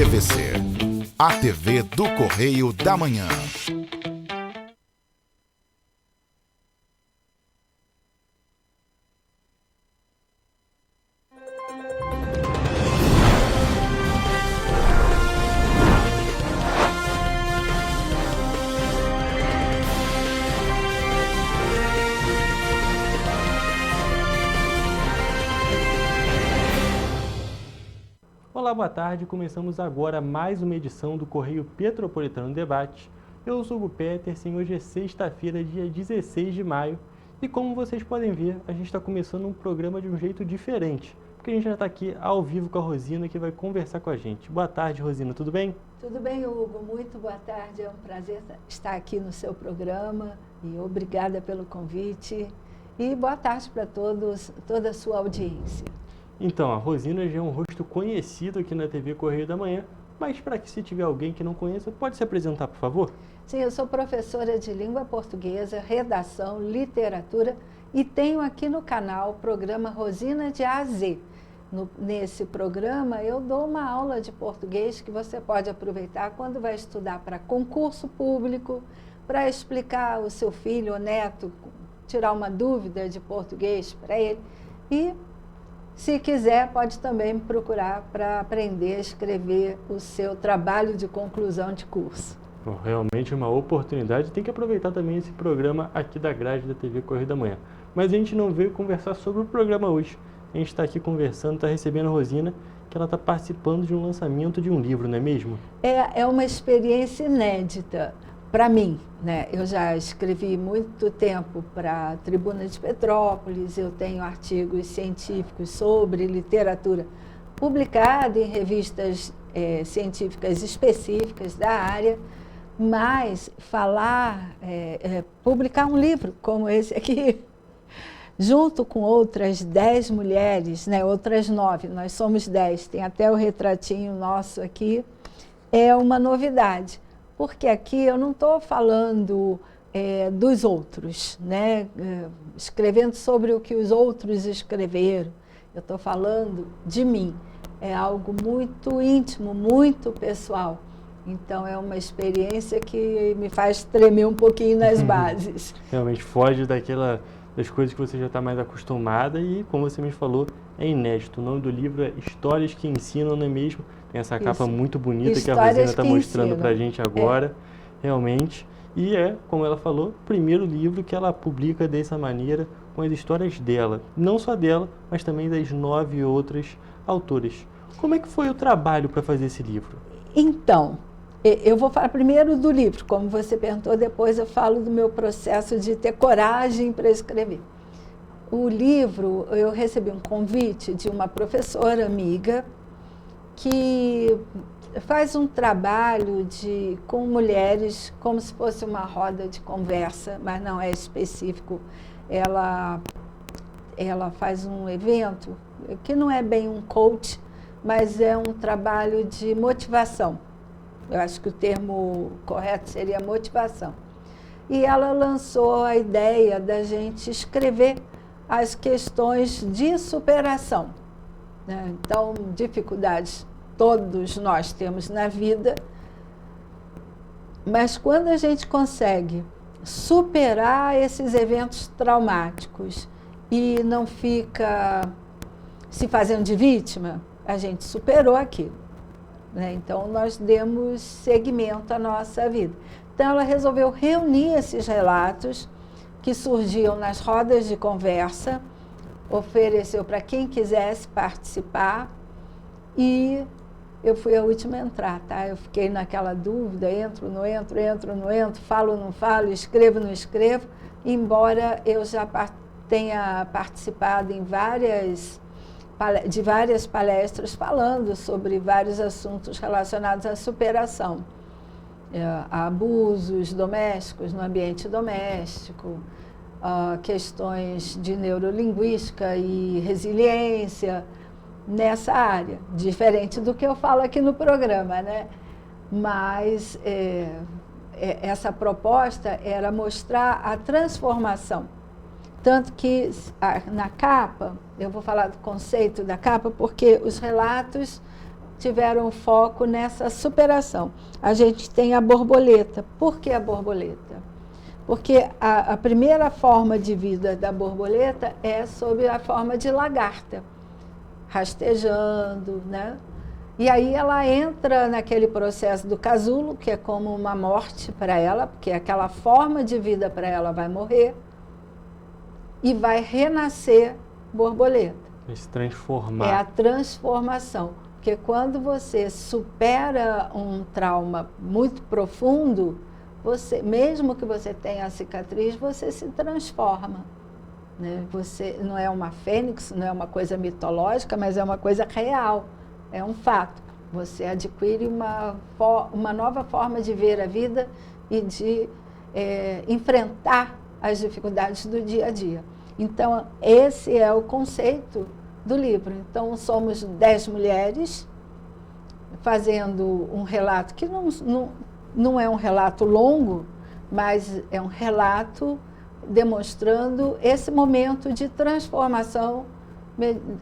TVC, a TV do Correio da Manhã. Olá, boa tarde. Começamos agora mais uma edição do Correio Petropolitano Debate. Eu sou o Hugo Petersen, hoje é sexta-feira, dia 16 de maio. E como vocês podem ver, a gente está começando um programa de um jeito diferente, porque a gente já está aqui ao vivo com a Rosina, que vai conversar com a gente. Boa tarde, Rosina, tudo bem? Tudo bem, Hugo. Muito boa tarde. É um prazer estar aqui no seu programa e obrigada pelo convite. E boa tarde para todos, toda a sua audiência. Então, a Rosina já é um rosto conhecido aqui na TV Correio da Manhã, mas para que se tiver alguém que não conheça, pode se apresentar, por favor? Sim, eu sou professora de língua portuguesa, redação, literatura e tenho aqui no canal o programa Rosina de A a Z. Nesse programa eu dou uma aula de português que você pode aproveitar quando vai estudar para concurso público, para explicar ao seu filho ou neto, tirar uma dúvida de português para ele e se quiser, pode também me procurar para aprender a escrever o seu trabalho de conclusão de curso. Bom, realmente uma oportunidade, tem que aproveitar também esse programa aqui da grade da TV Correio da Manhã. Mas a gente não veio conversar sobre o programa hoje. A gente está aqui conversando, está recebendo a Rosina, que ela está participando de um lançamento de um livro, não é mesmo? É uma experiência inédita para mim, né? Eu já escrevi muito tempo para a Tribuna de Petrópolis, eu tenho artigos científicos sobre literatura publicada em revistas científicas específicas da área, mas publicar um livro como esse aqui, junto com outras 10 mulheres, né? Outras 9, nós somos 10, tem até o retratinho nosso aqui, é uma novidade. Porque aqui eu não estou falando dos outros, né? Escrevendo sobre o que os outros escreveram. Eu estou falando de mim. É algo muito íntimo, muito pessoal. Então, é uma experiência que me faz tremer um pouquinho nas bases. Realmente foge das coisas que você já está mais acostumada e, como você me falou, é inédito. O nome do livro é Histórias que Ensinam, não é mesmo? Tem essa capa muito bonita que a Rosina está mostrando para a gente agora, realmente. E como ela falou, o primeiro livro que ela publica dessa maneira, com as histórias dela. Não só dela, mas também das 9 outras autoras. Como é que foi o trabalho para fazer esse livro? Então, eu vou falar primeiro do livro, como você perguntou, depois eu falo do meu processo de ter coragem para escrever. O livro, eu recebi um convite de uma professora amiga, que faz um trabalho com mulheres como se fosse uma roda de conversa, mas não é específico. Ela faz um evento que não é bem um coach, mas é um trabalho de motivação. Eu acho que o termo correto seria motivação. E ela lançou a ideia da gente escrever as questões de superação. Então, dificuldades todos nós temos na vida, mas quando a gente consegue superar esses eventos traumáticos e não fica se fazendo de vítima, a gente superou aquilo, né? Então, nós demos seguimento à nossa vida. Então, ela resolveu reunir esses relatos que surgiam nas rodas de conversa, ofereceu para quem quisesse participar e eu fui a última a entrar, tá? Eu fiquei naquela dúvida, entro, não entro, falo, não falo, escrevo, não escrevo, embora eu já tenha participado de várias palestras falando sobre vários assuntos relacionados à superação. Abusos domésticos no ambiente doméstico, questões de neurolinguística e resiliência nessa área, diferente do que eu falo aqui no programa, né? Mas essa proposta era mostrar a transformação. Tanto que na capa, eu vou falar do conceito da capa, porque os relatos tiveram foco nessa superação. A gente tem a borboleta. Por que a borboleta? Porque a primeira forma de vida da borboleta é sob a forma de lagarta, rastejando, né? E aí ela entra naquele processo do casulo, que é como uma morte para ela, porque aquela forma de vida para ela vai morrer e vai renascer borboleta. Vai se transformar. É a transformação. Porque quando você supera um trauma muito profundo, você, mesmo que você tenha a cicatriz, você se transforma. Né? Você não é uma fênix, não é uma coisa mitológica, mas é uma coisa real, é um fato. Você adquire uma nova forma de ver a vida e de enfrentar as dificuldades do dia a dia. Então, esse é o conceito do livro. Então, somos 10 mulheres fazendo um relato que não é um relato longo, mas é um relato demonstrando esse momento de transformação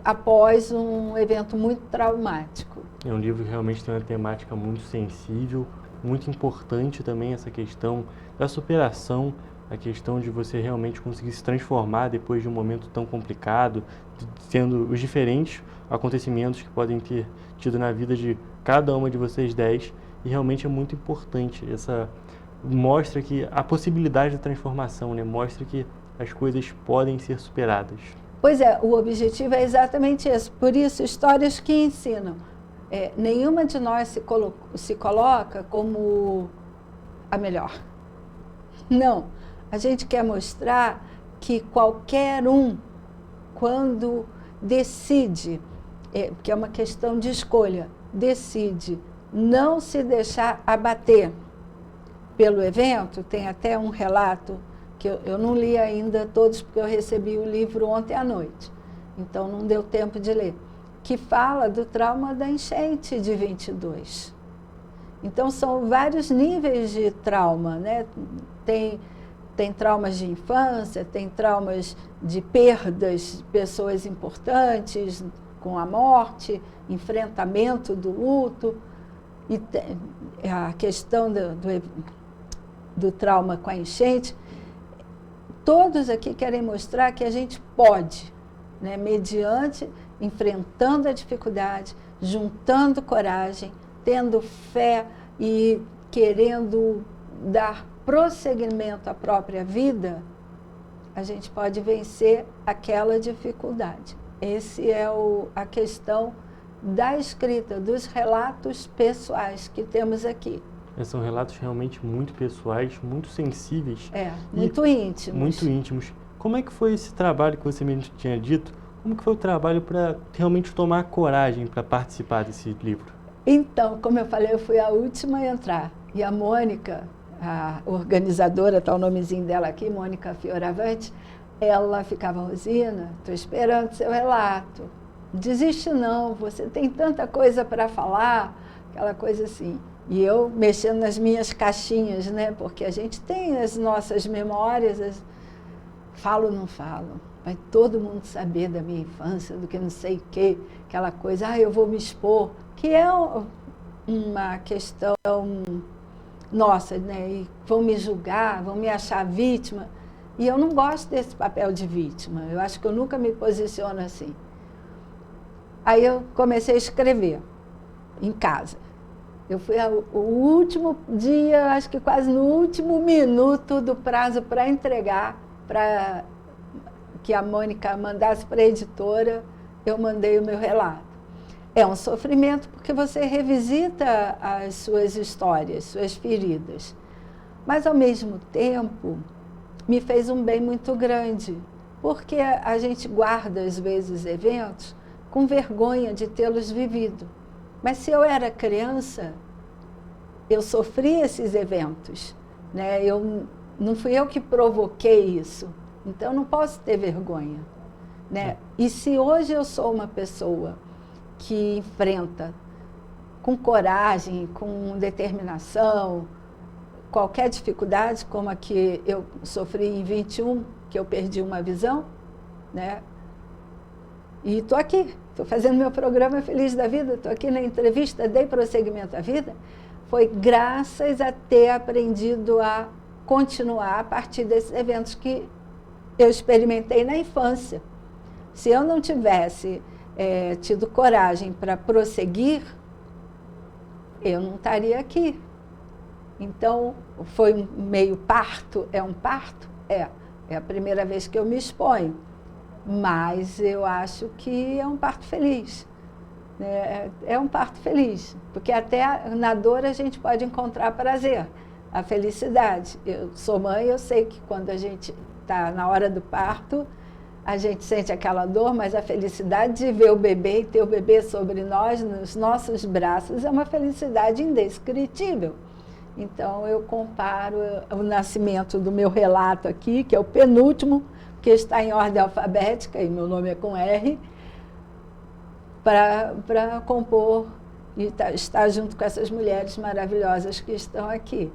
após um evento muito traumático. É um livro que realmente tem uma temática muito sensível, muito importante também essa questão da superação, a questão de você realmente conseguir se transformar depois de um momento tão complicado, sendo os diferentes acontecimentos que podem ter tido na vida de cada uma de vocês 10, e realmente é muito importante. Mostra que a possibilidade da transformação, né? Mostra que as coisas podem ser superadas. Pois é, o objetivo é exatamente esse. Por isso, histórias que ensinam. Nenhuma de nós se coloca como a melhor. Não. A gente quer mostrar que qualquer um, quando decide, porque é uma questão de escolha, decide não se deixar abater pelo evento. Tem até um relato que eu não li ainda todos, porque eu recebi o livro ontem à noite, então não deu tempo de ler, que fala do trauma da enchente de 22. Então, são vários níveis de trauma, né? Tem traumas de infância, tem traumas de perdas de pessoas importantes com a morte, enfrentamento do luto, e a questão do trauma com a enchente. Todos aqui querem mostrar que a gente pode, né, mediante, enfrentando a dificuldade, juntando coragem, tendo fé e querendo dar prosseguimento à própria vida, a gente pode vencer aquela dificuldade. Essa é a questão da escrita, dos relatos pessoais que temos aqui. São relatos realmente muito pessoais, muito sensíveis. Muito íntimos. Muito íntimos. Como é que foi esse trabalho que você mesmo tinha dito? Como que foi o trabalho para realmente tomar coragem para participar desse livro? Então, como eu falei, eu fui a última a entrar. E a Mônica, a organizadora, está o nomezinho dela aqui, Mônica Fioravante, ela ficava: Rosina, estou esperando seu relato. Desiste não, você tem tanta coisa para falar, aquela coisa assim. E eu mexendo nas minhas caixinhas, né? Porque a gente tem as nossas memórias, falo ou não falo, vai todo mundo saber da minha infância, do que não sei o quê, aquela coisa, eu vou me expor, que é uma questão nossa, né? E vão me julgar, vão me achar vítima, e eu não gosto desse papel de vítima, eu acho que eu nunca me posiciono assim. Aí eu comecei a escrever em casa. Eu fui o último dia, acho que quase no último minuto do prazo para entregar, para que a Mônica mandasse para a editora, eu mandei o meu relato. É um sofrimento porque você revisita as suas histórias, suas feridas. Mas, ao mesmo tempo, me fez um bem muito grande, porque a gente guarda, às vezes, eventos com vergonha de tê-los vivido. Mas se eu era criança, eu sofri esses eventos, né? Não fui eu que provoquei isso, então não posso ter vergonha, né? E se hoje eu sou uma pessoa que enfrenta com coragem, com determinação, qualquer dificuldade, como a que eu sofri em 21, que eu perdi uma visão, né? E estou aqui, estou fazendo meu programa Feliz da Vida, estou aqui na entrevista, dei prosseguimento à vida, foi graças a ter aprendido a continuar a partir desses eventos que eu experimentei na infância. Se eu não tivesse tido coragem para prosseguir, eu não estaria aqui. Então, foi um meio parto, é um parto? É a primeira vez que eu me exponho, mas eu acho que é um parto feliz. É um parto feliz, porque até na dor a gente pode encontrar prazer, a felicidade. Eu sou mãe, eu sei que quando a gente está na hora do parto, a gente sente aquela dor, mas a felicidade de ver o bebê e ter o bebê sobre nós, nos nossos braços, é uma felicidade indescritível. Então, eu comparo o nascimento do meu relato aqui, que é o penúltimo, que está em ordem alfabética, e meu nome é com R, para compor e estar junto com essas mulheres maravilhosas que estão aqui.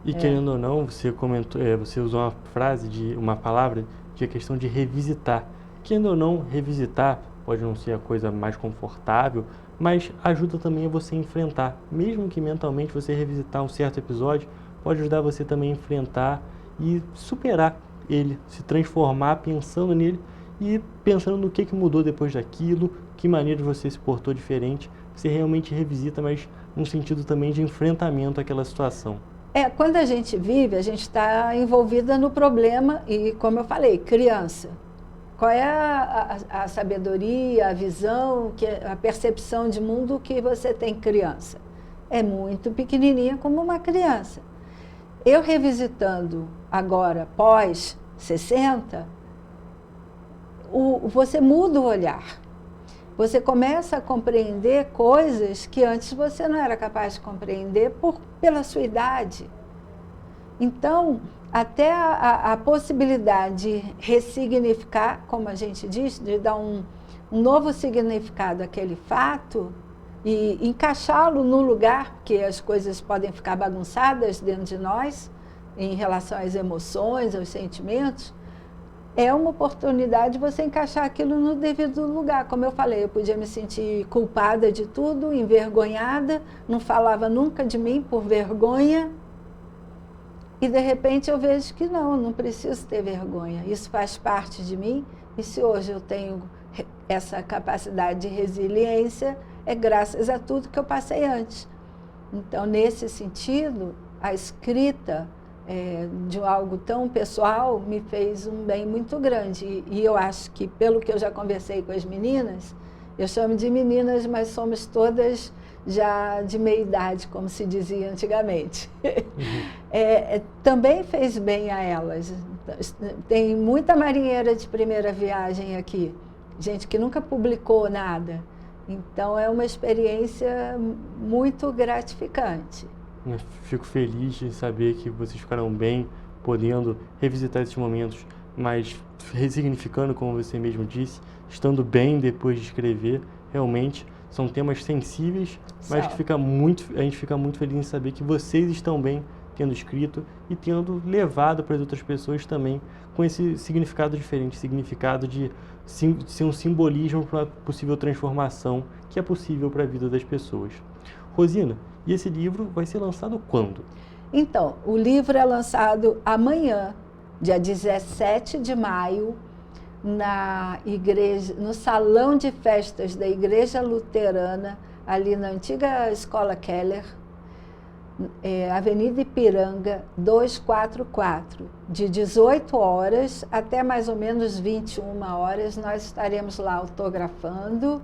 E querendo ou não, você comentou, você usou uma frase, uma palavra, que é a questão de revisitar. Querendo ou não, revisitar pode não ser a coisa mais confortável, mas ajuda também a você enfrentar. Mesmo que mentalmente você revisitar um certo episódio, pode ajudar você também a enfrentar e superar ele, se transformar pensando nele e pensando no que mudou depois daquilo, que maneira você se portou diferente. Você realmente revisita, mas num sentido também de enfrentamento àquela situação. Quando a gente vive, a gente está envolvida no problema e, como eu falei, criança. Qual é a sabedoria, a visão, a percepção de mundo que você tem criança? É muito pequenininha como uma criança. Eu revisitando agora, pós 60, você muda o olhar. Você começa a compreender coisas que antes você não era capaz de compreender pela sua idade. Então, até a possibilidade de ressignificar, como a gente diz, de dar um novo significado àquele fato e encaixá-lo no lugar, porque as coisas podem ficar bagunçadas dentro de nós, em relação às emoções, aos sentimentos, é uma oportunidade de você encaixar aquilo no devido lugar. Como eu falei, eu podia me sentir culpada de tudo, envergonhada, não falava nunca de mim por vergonha, e de repente eu vejo que não preciso ter vergonha, isso faz parte de mim, e se hoje eu tenho essa capacidade de resiliência, é graças a tudo que eu passei antes. Então, nesse sentido, a escrita de algo tão pessoal me fez um bem muito grande. E eu acho que, pelo que eu já conversei com as meninas, eu chamo de meninas, mas somos todas já de meia idade, como se dizia antigamente. Também fez bem a elas. Tem muita marinheira de primeira viagem aqui, gente que nunca publicou nada. Então, é uma experiência muito gratificante. Eu fico feliz de saber que vocês ficaram bem, podendo revisitar esses momentos, mas ressignificando, como você mesmo disse, estando bem depois de escrever. Realmente são temas sensíveis, mas que a gente fica muito feliz em saber que vocês estão bem tendo escrito e tendo levado para as outras pessoas também com esse significado diferente, significado de ser um simbolismo para a possível transformação que é possível para a vida das pessoas. Rosina, e esse livro vai ser lançado quando? Então, o livro é lançado amanhã, dia 17 de maio, na igreja, no salão de festas da Igreja Luterana, ali na antiga Escola Keller, Avenida Ipiranga 244, de 18 horas até mais ou menos 21 horas, nós estaremos lá autografando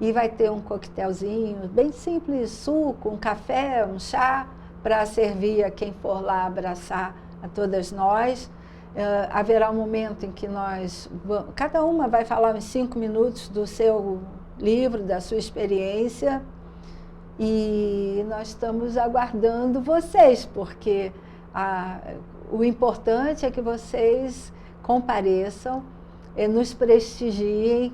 e vai ter um coquetelzinho bem simples, suco, um café, um chá, para servir a quem for lá abraçar a todas nós. Haverá um momento em que cada uma vai falar uns 5 minutos do seu livro, da sua experiência, e nós estamos aguardando vocês, porque o importante é que vocês compareçam, nos prestigiem,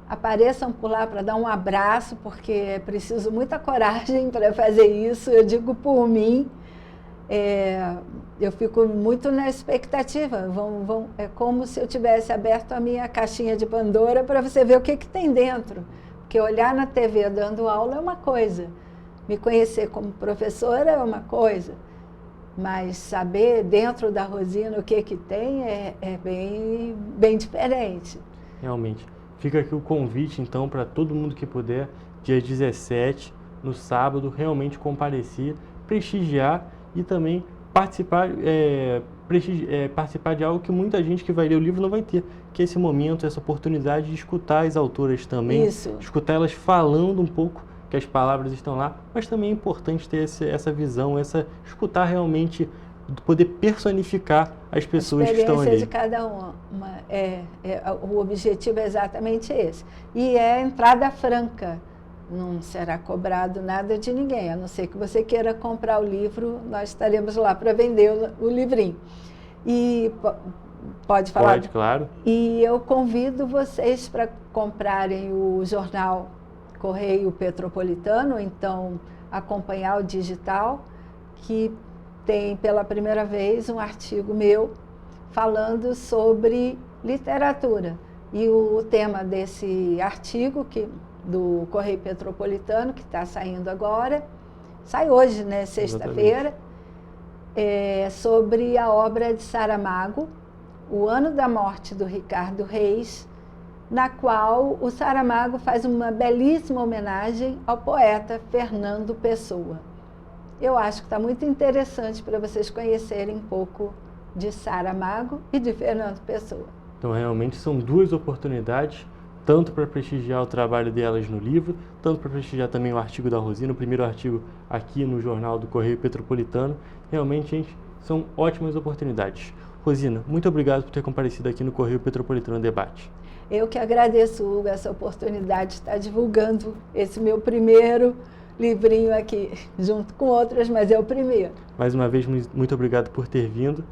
apareçam por lá para dar um abraço, porque é preciso muita coragem para fazer isso, eu digo por mim. eu fico muito na expectativa. É como se eu tivesse aberto a minha caixinha de Pandora para você ver o que tem dentro. Porque olhar na TV dando aula é uma coisa, me conhecer como professora é uma coisa, mas saber dentro da Rosina o que tem é bem diferente. Realmente. Fica aqui o convite, então, para todo mundo que puder, dia 17, no sábado, realmente comparecer, prestigiar e também participar de algo que muita gente que vai ler o livro não vai ter, que é esse momento, essa oportunidade de escutar as autoras também, escutar elas falando um pouco, que as palavras estão lá, mas também é importante ter essa visão, escutar realmente, poder personificar as pessoas que estão ali. A experiência de cada uma. O objetivo é exatamente esse. E é entrada franca. Não será cobrado nada de ninguém, a não ser que você queira comprar o livro, nós estaremos lá para vender o livrinho. E pode falar? Pode, claro. E eu convido vocês para comprarem o jornal Correio Petropolitano, então acompanhar o digital, que tem pela primeira vez um artigo meu falando sobre literatura. E o tema desse artigo, do Correio Petropolitano, que está saindo agora, sai hoje, né, sexta-feira, é sobre a obra de Saramago, O Ano da Morte do Ricardo Reis, na qual o Saramago faz uma belíssima homenagem ao poeta Fernando Pessoa. Eu acho que está muito interessante para vocês conhecerem um pouco de Saramago e de Fernando Pessoa. Então, realmente, são duas oportunidades, tanto para prestigiar o trabalho delas no livro, tanto para prestigiar também o artigo da Rosina, o primeiro artigo aqui no jornal do Correio Petropolitano. Realmente, gente, são ótimas oportunidades. Rosina, muito obrigado por ter comparecido aqui no Correio Petropolitano Debate. Eu que agradeço, Hugo, essa oportunidade de estar divulgando esse meu primeiro livrinho aqui, junto com outras, mas é o primeiro. Mais uma vez, muito obrigado por ter vindo.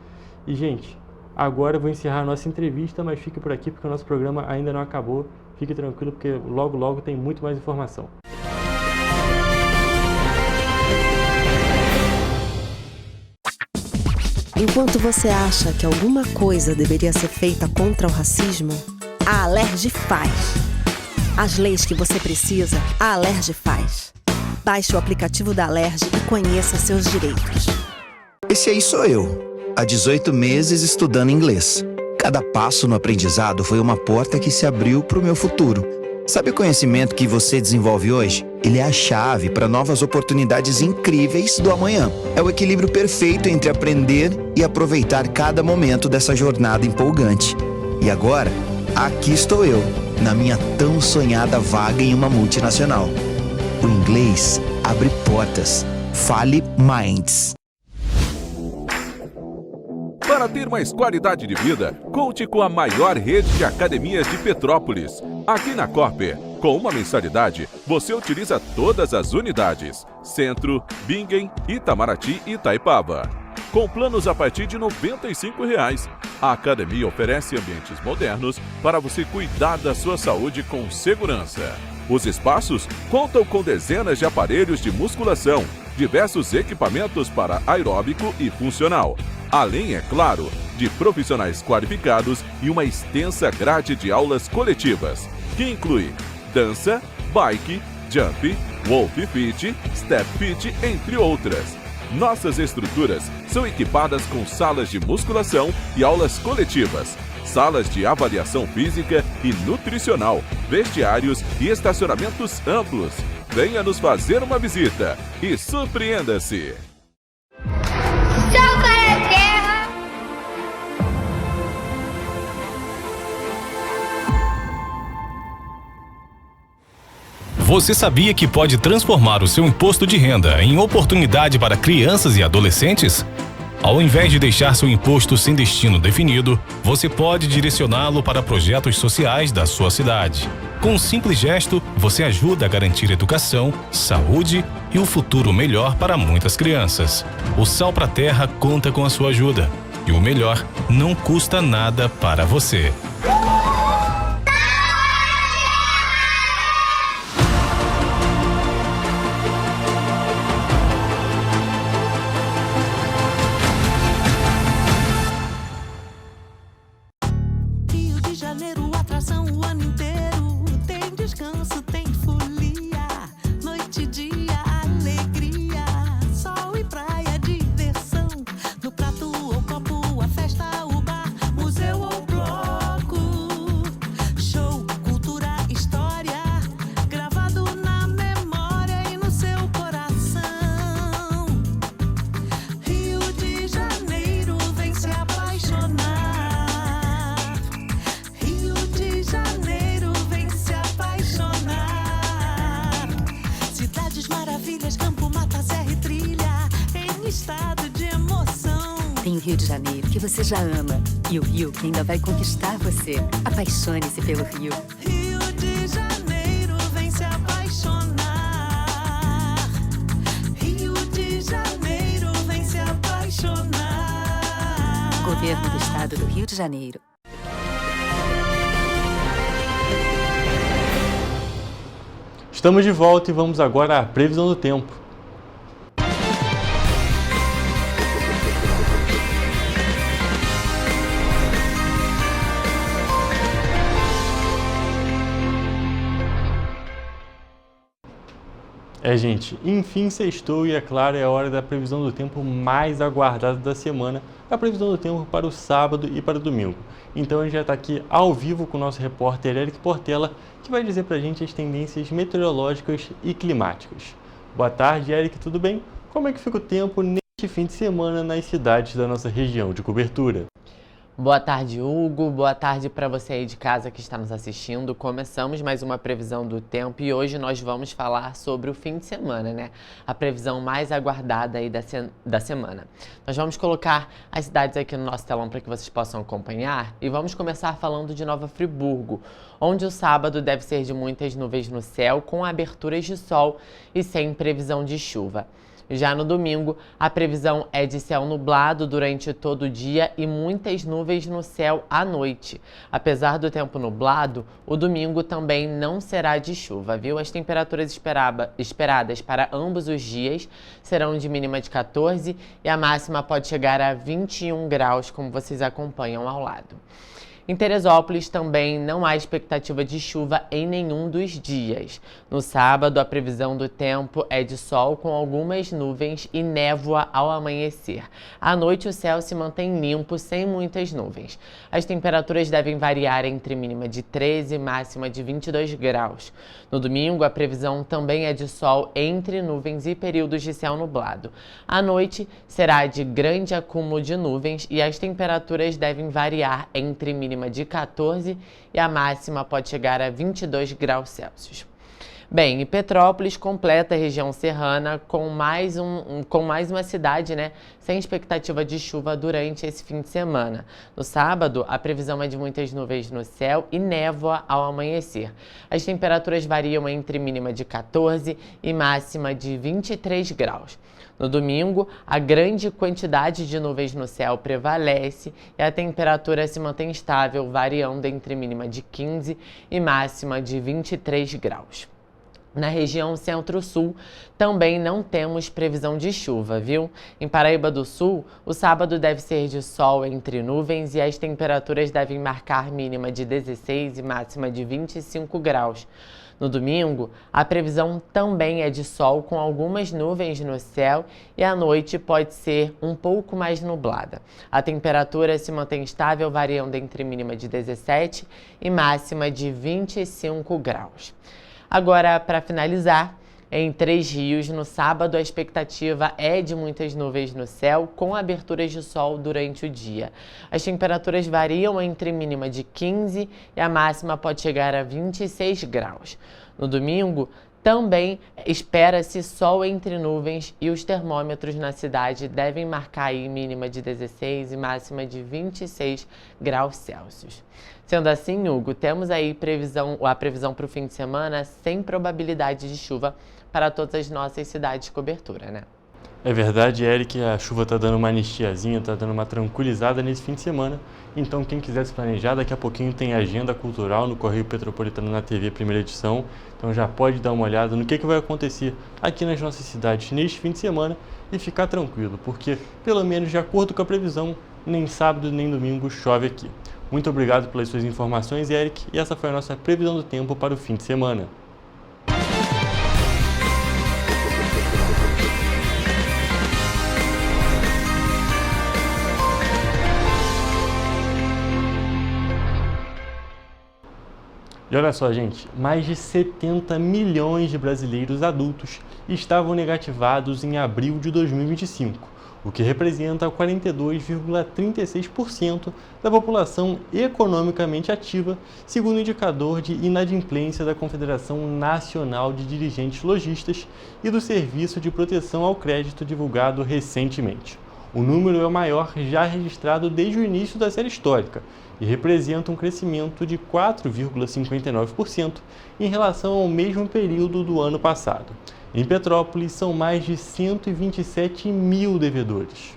E, gente, agora eu vou encerrar a nossa entrevista, mas fique por aqui porque o nosso programa ainda não acabou. Fique tranquilo porque logo, logo tem muito mais informação. Enquanto você acha que alguma coisa deveria ser feita contra o racismo, a Alerj faz. As leis que você precisa, a Alerj faz. Baixe o aplicativo da Alerj e conheça seus direitos. Esse aí sou eu, há 18 meses estudando inglês. Cada passo no aprendizado foi uma porta que se abriu para o meu futuro. Sabe o conhecimento que você desenvolve hoje? Ele é a chave para novas oportunidades incríveis do amanhã. É o equilíbrio perfeito entre aprender e aproveitar cada momento dessa jornada empolgante. E agora, aqui estou eu, na minha tão sonhada vaga em uma multinacional. O inglês abre portas. Fale Minds. Para ter mais qualidade de vida, conte com a maior rede de academias de Petrópolis. Aqui na Corper, com uma mensalidade, você utiliza todas as unidades: Centro, Bingen, Itamaraty e Itaipava. Com planos a partir de R$ 95,00. A academia oferece ambientes modernos para você cuidar da sua saúde com segurança. Os espaços contam com dezenas de aparelhos de musculação, diversos equipamentos para aeróbico e funcional, além, é claro, de profissionais qualificados e uma extensa grade de aulas coletivas, que inclui dança, bike, jump, wolf fit, step fit, entre outras. Nossas estruturas são equipadas com salas de musculação e aulas coletivas, salas de avaliação física e nutricional, vestiários e estacionamentos amplos. Venha nos fazer uma visita e surpreenda-se! Você sabia que pode transformar o seu imposto de renda em oportunidade para crianças e adolescentes? Ao invés de deixar seu imposto sem destino definido, você pode direcioná-lo para projetos sociais da sua cidade. Com um simples gesto, você ajuda a garantir educação, saúde e um futuro melhor para muitas crianças. O Sal pra Terra conta com a sua ajuda. E o melhor, não custa nada para você. Janeiro, atração o ano inteiro. Tem descanso, tem folia, noite e dia, alegria, sol e praia, diversão. No prato ou copo, a festa, o bar, museu ou bloco. Show, cultura, história, gravado na memória e no seu coração. Rio de Janeiro, vem se apaixonar. Rio de Janeiro, vem se apaixonar. Cidades maravilhas, campo, mata, serra e trilha, em estado de emoção. Tem o Rio de Janeiro, que você já ama, e o Rio, que ainda vai conquistar você. Apaixone-se pelo Rio. Rio de Janeiro, vem se apaixonar. Rio de Janeiro, vem se apaixonar. Governo do Estado do Rio de Janeiro. Estamos de volta e vamos agora à previsão do tempo. Gente, enfim sextou e, é claro, é a hora da previsão do tempo mais aguardada da semana, a previsão do tempo para o sábado e para o domingo. Então a gente já está aqui ao vivo com o nosso repórter Eric Portela, que vai dizer para a gente as tendências meteorológicas e climáticas. Boa tarde, Eric, tudo bem? Como é que fica o tempo neste fim de semana nas cidades da nossa região de cobertura? Boa tarde, Hugo. Boa tarde para você aí de casa que está nos assistindo. Começamos mais uma previsão do tempo e hoje nós vamos falar sobre o fim de semana, né? A previsão mais aguardada aí da semana. Nós vamos colocar as cidades aqui no nosso telão para que vocês possam acompanhar e vamos começar falando de Nova Friburgo, onde o sábado deve ser de muitas nuvens no céu, com aberturas de sol e sem previsão de chuva. Já no domingo, a previsão é de céu nublado durante todo o dia e muitas nuvens no céu à noite. Apesar do tempo nublado, o domingo também não será de chuva, viu? As temperaturas esperadas para ambos os dias serão de mínima de 14 e a máxima pode chegar a 21 graus, como vocês acompanham ao lado. Em Teresópolis também não há expectativa de chuva em nenhum dos dias. No sábado, a previsão do tempo é de sol com algumas nuvens e névoa ao amanhecer. À noite, o céu se mantém limpo, sem muitas nuvens. As temperaturas devem variar entre mínima de 13 e máxima de 22 graus. No domingo, a previsão também é de sol entre nuvens e períodos de céu nublado. À noite, será de grande acúmulo de nuvens e as temperaturas devem variar entre mínima de 14 e a máxima pode chegar a 22 graus Celsius. Bem, e Petrópolis completa a região serrana com mais uma cidade, né, sem expectativa de chuva durante esse fim de semana. No sábado, a previsão é de muitas nuvens no céu e névoa ao amanhecer. As temperaturas variam entre mínima de 14 e máxima de 23 graus. No domingo, a grande quantidade de nuvens no céu prevalece e a temperatura se mantém estável, variando entre mínima de 15 e máxima de 23 graus. Na região centro-sul, também não temos previsão de chuva, viu? Em Paraíba do Sul, o sábado deve ser de sol entre nuvens e as temperaturas devem marcar mínima de 16 e máxima de 25 graus. No domingo, a previsão também é de sol com algumas nuvens no céu e a noite pode ser um pouco mais nublada. A temperatura se mantém estável, variando entre mínima de 17 e máxima de 25 graus. Agora, para finalizar, em Três Rios, no sábado, a expectativa é de muitas nuvens no céu, com aberturas de sol durante o dia. As temperaturas variam entre mínima de 15 e a máxima pode chegar a 26 graus. No domingo, também espera-se sol entre nuvens e os termômetros na cidade devem marcar aí mínima de 16 e máxima de 26 graus Celsius. Sendo assim, Hugo, temos aí a previsão para o fim de semana sem probabilidade de chuva para todas as nossas cidades de cobertura, né? É verdade, Eric, a chuva está dando uma anistiazinha, está dando uma tranquilizada nesse fim de semana. Então, quem quiser se planejar, daqui a pouquinho tem agenda cultural no Correio Petropolitano na TV, primeira edição. Então, já pode dar uma olhada no que vai acontecer aqui nas nossas cidades neste fim de semana e ficar tranquilo, porque, pelo menos de acordo com a previsão, nem sábado nem domingo chove aqui. Muito obrigado pelas suas informações, Eric, e essa foi a nossa previsão do tempo para o fim de semana. E olha só, gente, mais de 70 milhões de brasileiros adultos estavam negativados em abril de 2025, o que representa 42,36% da população economicamente ativa, segundo o indicador de inadimplência da Confederação Nacional de Dirigentes Lojistas e do Serviço de Proteção ao Crédito divulgado recentemente. O número é o maior já registrado desde o início da série histórica e representa um crescimento de 4,59% em relação ao mesmo período do ano passado. Em Petrópolis, são mais de 127 mil devedores.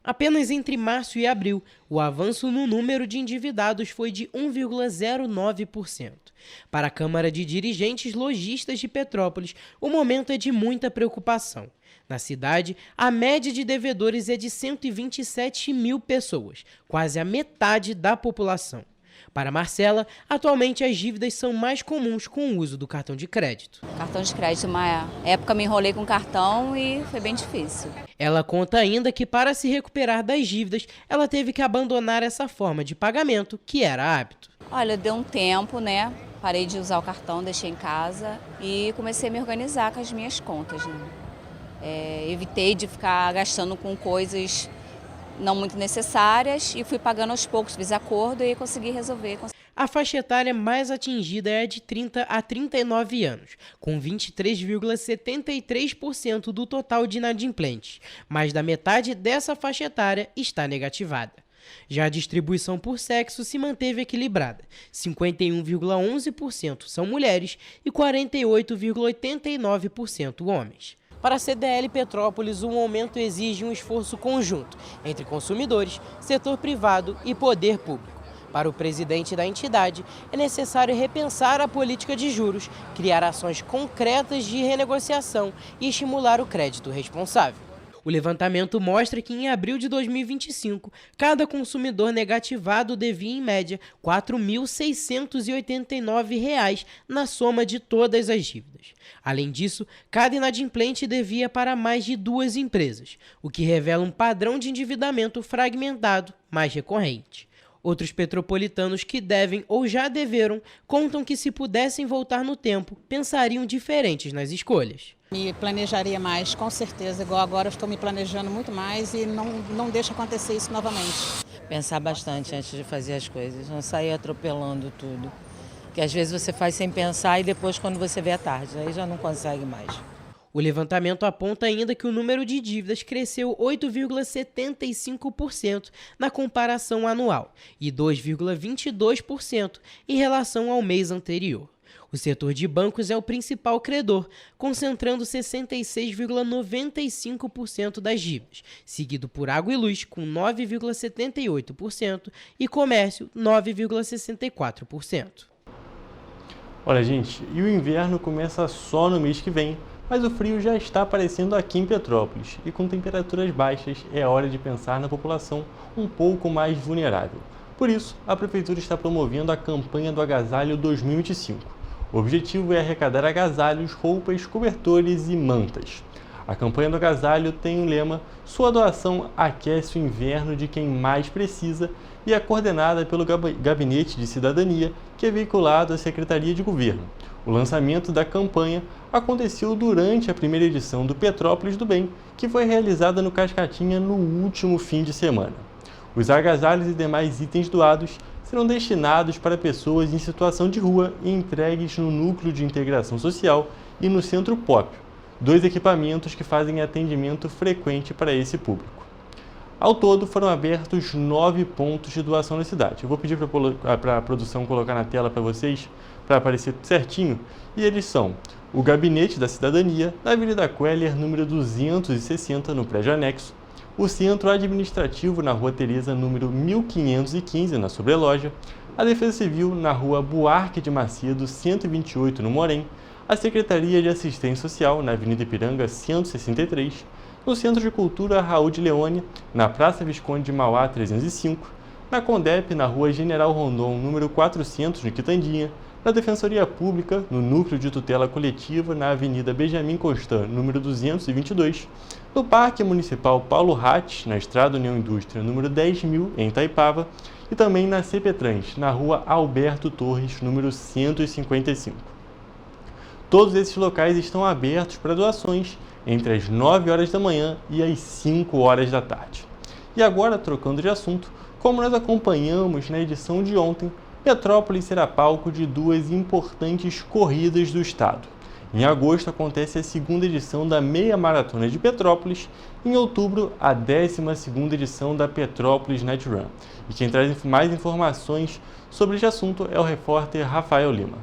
Apenas entre março e abril, o avanço no número de endividados foi de 1,09%. Para a Câmara de Dirigentes Lojistas de Petrópolis, o momento é de muita preocupação. Na cidade, a média de devedores é de 127 mil pessoas, quase a metade da população. Para Marcela, atualmente as dívidas são mais comuns com o uso do cartão de crédito. Cartão de crédito, uma época me enrolei com cartão e foi bem difícil. Ela conta ainda que para se recuperar das dívidas, ela teve que abandonar essa forma de pagamento que era hábito. Olha, deu um tempo, né? Parei de usar o cartão, deixei em casa e comecei a me organizar com as minhas contas, né? Evitei de ficar gastando com coisas não muito necessárias e fui pagando aos poucos, fiz acordo e consegui resolver. A faixa etária mais atingida é a de 30 a 39 anos, com 23,73% do total de inadimplentes. Mais da metade dessa faixa etária está negativada. Já a distribuição por sexo se manteve equilibrada. 51,11% são mulheres e 48,89% homens. Para a CDL Petrópolis, o aumento exige um esforço conjunto entre consumidores, setor privado e poder público. Para o presidente da entidade, é necessário repensar a política de juros, criar ações concretas de renegociação e estimular o crédito responsável. O levantamento mostra que em abril de 2025, cada consumidor negativado devia, em média, R$ 4.689 na soma de todas as dívidas. Além disso, cada inadimplente devia para mais de 2 empresas, o que revela um padrão de endividamento fragmentado mais recorrente. Outros petropolitanos que devem ou já deveram contam que, se pudessem voltar no tempo, pensariam diferentes nas escolhas. Me planejaria mais, com certeza, igual agora estou me planejando muito mais e não deixo acontecer isso novamente. Pensar bastante antes de fazer as coisas, não sair atropelando tudo. Que às vezes você faz sem pensar e depois, quando você vê, é tarde, aí já não consegue mais. O levantamento aponta ainda que o número de dívidas cresceu 8,75% na comparação anual e 2,22% em relação ao mês anterior. O setor de bancos é o principal credor, concentrando 66,95% das dívidas, seguido por água e luz, com 9,78%, e comércio, 9,64%. Olha, gente, e o inverno começa só no mês que vem, mas o frio já está aparecendo aqui em Petrópolis, e com temperaturas baixas é hora de pensar na população um pouco mais vulnerável. Por isso, a Prefeitura está promovendo a campanha do Agasalho 2025. O objetivo é arrecadar agasalhos, roupas, cobertores e mantas. A campanha do agasalho tem o lema "Sua doação aquece o inverno de quem mais precisa" e é coordenada pelo Gabinete de Cidadania, que é veiculado à Secretaria de Governo. O lançamento da campanha aconteceu durante a primeira edição do Petrópolis do Bem, que foi realizada no Cascatinha no último fim de semana. Os agasalhos e demais itens doados serão destinados para pessoas em situação de rua e entregues no Núcleo de Integração Social e no Centro Pop, 2 equipamentos que fazem atendimento frequente para esse público. Ao todo, foram abertos 9 pontos de doação na cidade. Eu vou pedir para a produção colocar na tela para vocês, para aparecer certinho, e eles são o Gabinete da Cidadania, na Avenida Queller, número 260, no prédio anexo, o Centro Administrativo na Rua Teresa, número 1515, na Sobreloja, a Defesa Civil na Rua Buarque de Macedo, 128, no Morém, a Secretaria de Assistência Social na Avenida Ipiranga, 163, no Centro de Cultura Raul de Leone, na Praça Visconde de Mauá 305, na Condep, na Rua General Rondon, número 400, no Quitandinha, na Defensoria Pública, no Núcleo de Tutela Coletiva, na Avenida Benjamin Constant, número 222, no Parque Municipal Paulo Hatz, na Estrada União Indústria, número 10.000, em Itaipava, e também na CPTrans, na Rua Alberto Torres, número 155. Todos esses locais estão abertos para doações entre as 9 horas da manhã e as 5 horas da tarde. E agora, trocando de assunto, como nós acompanhamos na edição de ontem, Petrópolis será palco de duas importantes corridas do estado. Em agosto acontece a segunda edição da Meia Maratona de Petrópolis, em outubro a 12ª edição da Petrópolis Night Run. E quem traz mais informações sobre este assunto é o repórter Rafael Lima.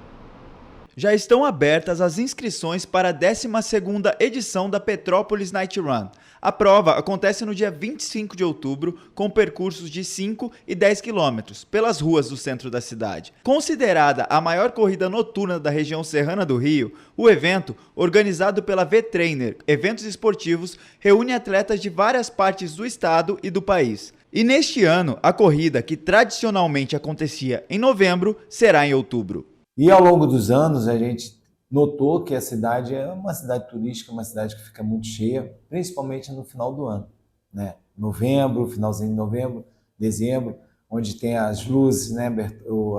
Já estão abertas as inscrições para a 12ª edição da Petrópolis Night Run. A prova acontece no dia 25 de outubro, com percursos de 5 e 10 quilômetros pelas ruas do centro da cidade. Considerada a maior corrida noturna da região serrana do Rio, o evento, organizado pela V-Trainer Eventos Esportivos, reúne atletas de várias partes do estado e do país. E neste ano, a corrida, que tradicionalmente acontecia em novembro, será em outubro. E ao longo dos anos a gente notou que a cidade é uma cidade turística, uma cidade que fica muito cheia, principalmente no final do ano, né? Novembro, finalzinho de novembro, dezembro, onde tem as luzes, né?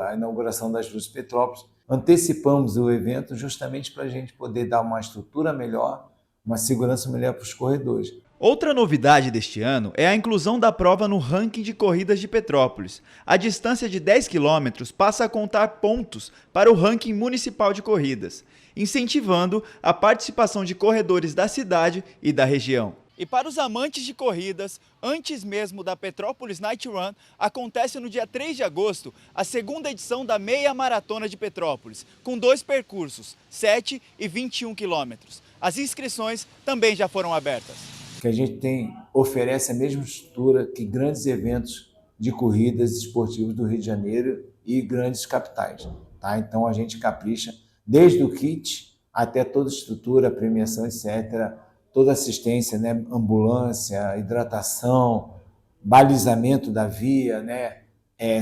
A inauguração das luzes Petrópolis. Antecipamos o evento justamente para a gente poder dar uma estrutura melhor, uma segurança melhor para os corredores. Outra novidade deste ano é a inclusão da prova no ranking de corridas de Petrópolis. A distância de 10 quilômetros passa a contar pontos para o ranking municipal de corridas, incentivando a participação de corredores da cidade e da região. E para os amantes de corridas, antes mesmo da Petrópolis Night Run, acontece no dia 3 de agosto a segunda edição da Meia Maratona de Petrópolis, com 2 percursos, 7 e 21 quilômetros. As inscrições também já foram abertas. Que a gente oferece a mesma estrutura que grandes eventos de corridas esportivas do Rio de Janeiro e grandes capitais. Tá? Então a gente capricha desde o kit até toda a estrutura, premiação, etc., toda assistência, né? Ambulância, hidratação, balizamento da via, né?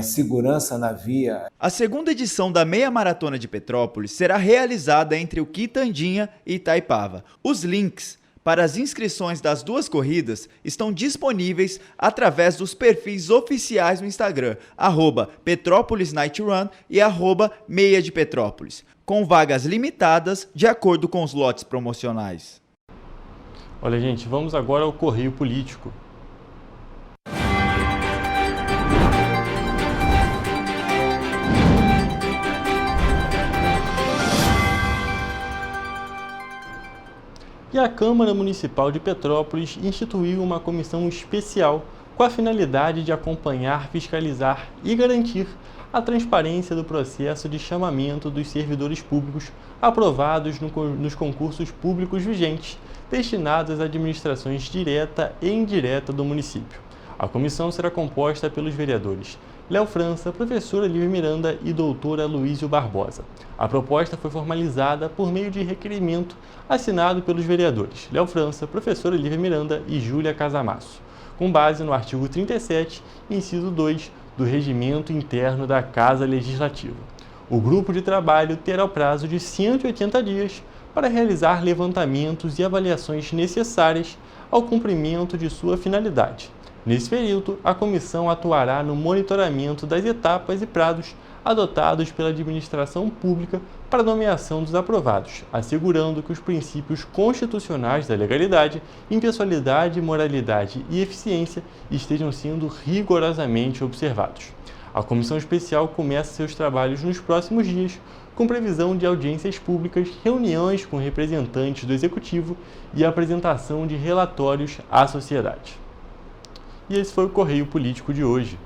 Segurança na via. A segunda edição da Meia Maratona de Petrópolis será realizada entre o Quitandinha e Itaipava. Os links para as inscrições das duas corridas estão disponíveis através dos perfis oficiais no Instagram, @PetrópolisNightRun e @Meia de Petrópolis, com vagas limitadas de acordo com os lotes promocionais. Olha, gente, vamos agora ao Correio Político. E a Câmara Municipal de Petrópolis instituiu uma comissão especial com a finalidade de acompanhar, fiscalizar e garantir a transparência do processo de chamamento dos servidores públicos aprovados nos concursos públicos vigentes destinados às administrações direta e indireta do município. A comissão será composta pelos vereadores Léo França, professora Lívia Miranda e doutora Luísio Barbosa. A proposta foi formalizada por meio de requerimento assinado pelos vereadores Léo França, professora Lívia Miranda e Júlia Casamasso, com base no artigo 37, inciso 2, do Regimento Interno da Casa Legislativa. O grupo de trabalho terá o prazo de 180 dias para realizar levantamentos e avaliações necessárias ao cumprimento de sua finalidade. Nesse período, a comissão atuará no monitoramento das etapas e prazos adotados pela administração pública para a nomeação dos aprovados, assegurando que os princípios constitucionais da legalidade, impessoalidade, moralidade e eficiência estejam sendo rigorosamente observados. A comissão especial começa seus trabalhos nos próximos dias, com previsão de audiências públicas, reuniões com representantes do Executivo e apresentação de relatórios à sociedade. E esse foi o Correio Político de hoje.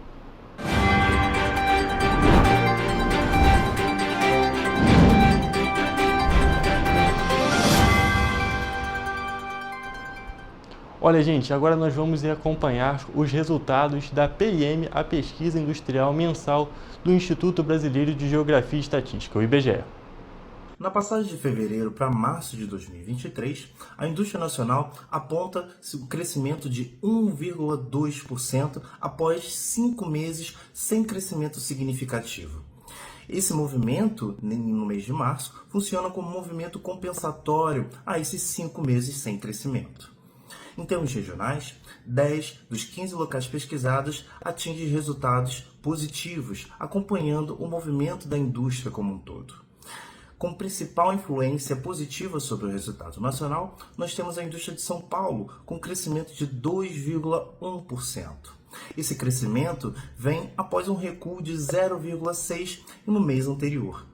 Olha, gente, agora nós vamos acompanhar os resultados da PIM, a Pesquisa Industrial Mensal do Instituto Brasileiro de Geografia e Estatística, o IBGE. Na passagem de fevereiro para março de 2023, a indústria nacional aponta o crescimento de 1,2% após 5 meses sem crescimento significativo. Esse movimento, no mês de março, funciona como um movimento compensatório a esses 5 meses sem crescimento. Em termos regionais, 10 dos 15 locais pesquisados atingem resultados positivos, acompanhando o movimento da indústria como um todo. Como principal influência positiva sobre o resultado nacional, nós temos a indústria de São Paulo, com crescimento de 2,1%. Esse crescimento vem após um recuo de 0,6% no mês anterior.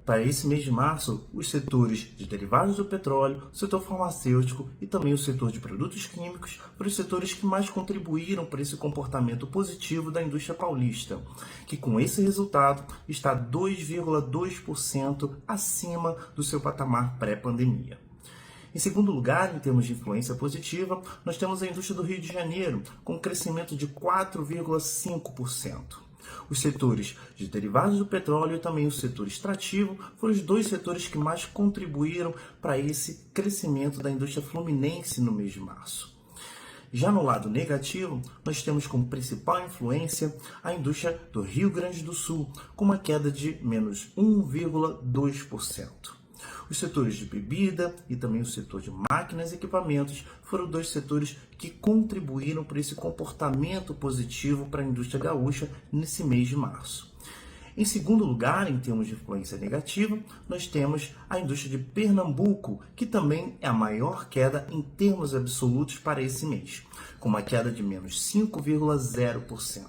Para esse mês de março, os setores de derivados do petróleo, o setor farmacêutico e também o setor de produtos químicos foram os setores que mais contribuíram para esse comportamento positivo da indústria paulista, que com esse resultado está 2,2% acima do seu patamar pré-pandemia. Em segundo lugar, em termos de influência positiva, nós temos a indústria do Rio de Janeiro, com um crescimento de 4,5%. Os setores de derivados do petróleo e também o setor extrativo foram os dois setores que mais contribuíram para esse crescimento da indústria fluminense no mês de março. Já no lado negativo, nós temos como principal influência a indústria do Rio Grande do Sul, com uma queda de menos 1,2%. Os setores de bebida e também o setor de máquinas e equipamentos foram dois setores que contribuíram para esse comportamento positivo para a indústria gaúcha nesse mês de março. Em segundo lugar, em termos de influência negativa, nós temos a indústria de Pernambuco, que também é a maior queda em termos absolutos para esse mês, com uma queda de menos 5,0%.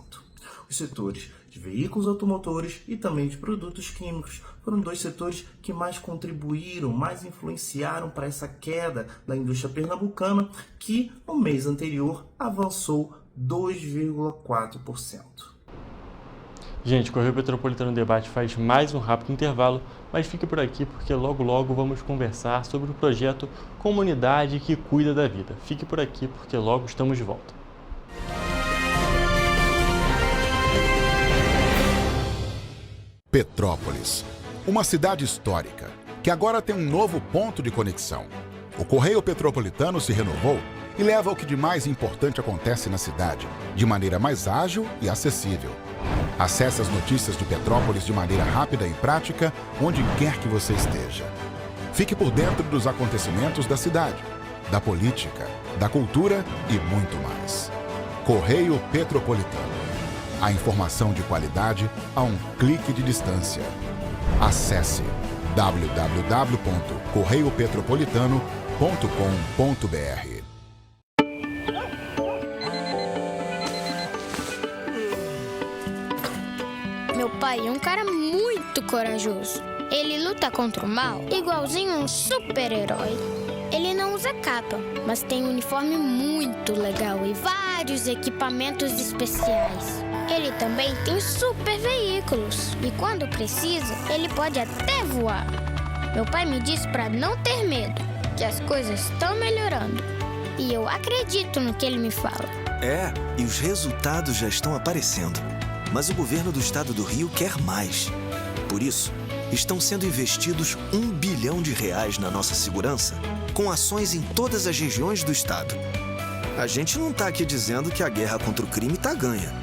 Os setores de veículos automotores e também de produtos químicos foram dois setores que mais contribuíram, mais influenciaram para essa queda da indústria pernambucana, que no mês anterior avançou 2,4%. Gente, o Correio Petropolitano Debate faz mais um rápido intervalo, mas fique por aqui porque logo vamos conversar sobre o projeto Comunidade que Cuida da Vida. Fique por aqui porque logo estamos de volta. Petrópolis, uma cidade histórica, que agora tem um novo ponto de conexão. O Correio Petropolitano se renovou e leva o que de mais importante acontece na cidade, de maneira mais ágil e acessível. Acesse as notícias de Petrópolis de maneira rápida e prática, onde quer que você esteja. Fique por dentro dos acontecimentos da cidade, da política, da cultura e muito mais. Correio Petropolitano. A informação de qualidade a um clique de distância. Acesse www.correiopetropolitano.com.br. Meu pai é um cara muito corajoso. Ele luta contra o mal igualzinho um super-herói. Ele não usa capa, mas tem um uniforme muito legal e vários equipamentos especiais. Ele também tem super veículos e quando precisa, ele pode até voar. Meu pai me disse para não ter medo, que as coisas estão melhorando. E eu acredito no que ele me fala. É, e os resultados já estão aparecendo. Mas o governo do estado do Rio quer mais. Por isso, estão sendo investidos R$1 bilhão na nossa segurança, com ações em todas as regiões do estado. A gente não está aqui dizendo que a guerra contra o crime está ganha.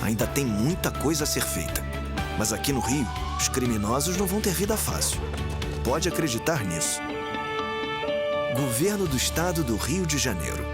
Ainda tem muita coisa a ser feita. Mas aqui no Rio, os criminosos não vão ter vida fácil. Pode acreditar nisso. Governo do Estado do Rio de Janeiro.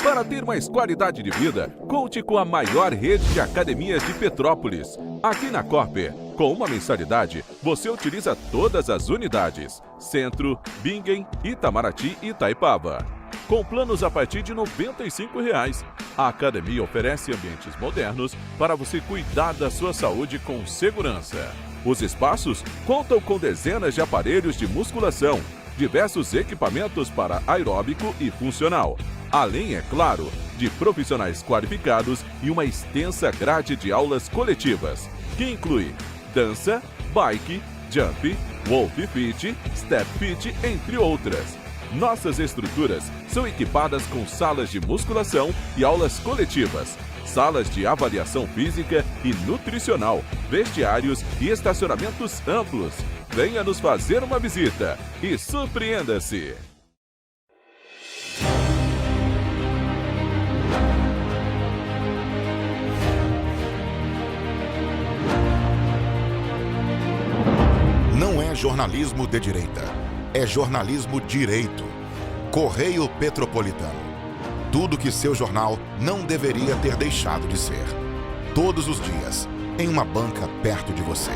Para ter mais qualidade de vida, conte com a maior rede de academias de Petrópolis. Aqui na Corper, com uma mensalidade, você utiliza todas as unidades: Centro, Bingen, Itamaraty e Itaipava. Com planos a partir de R$ 95,00. A academia oferece ambientes modernos para você cuidar da sua saúde com segurança. Os espaços contam com dezenas de aparelhos de musculação, diversos equipamentos para aeróbico e funcional, além, é claro, de profissionais qualificados e uma extensa grade de aulas coletivas, que inclui dança, bike, jump, wolf fit, step fit, entre outras. Nossas estruturas são equipadas com salas de musculação e aulas coletivas, salas de avaliação física e nutricional, vestiários e estacionamentos amplos. Venha nos fazer uma visita e surpreenda-se! Não é jornalismo de direita, é jornalismo direito. Correio Petropolitano. Tudo que seu jornal não deveria ter deixado de ser. Todos os dias, em uma banca perto de você.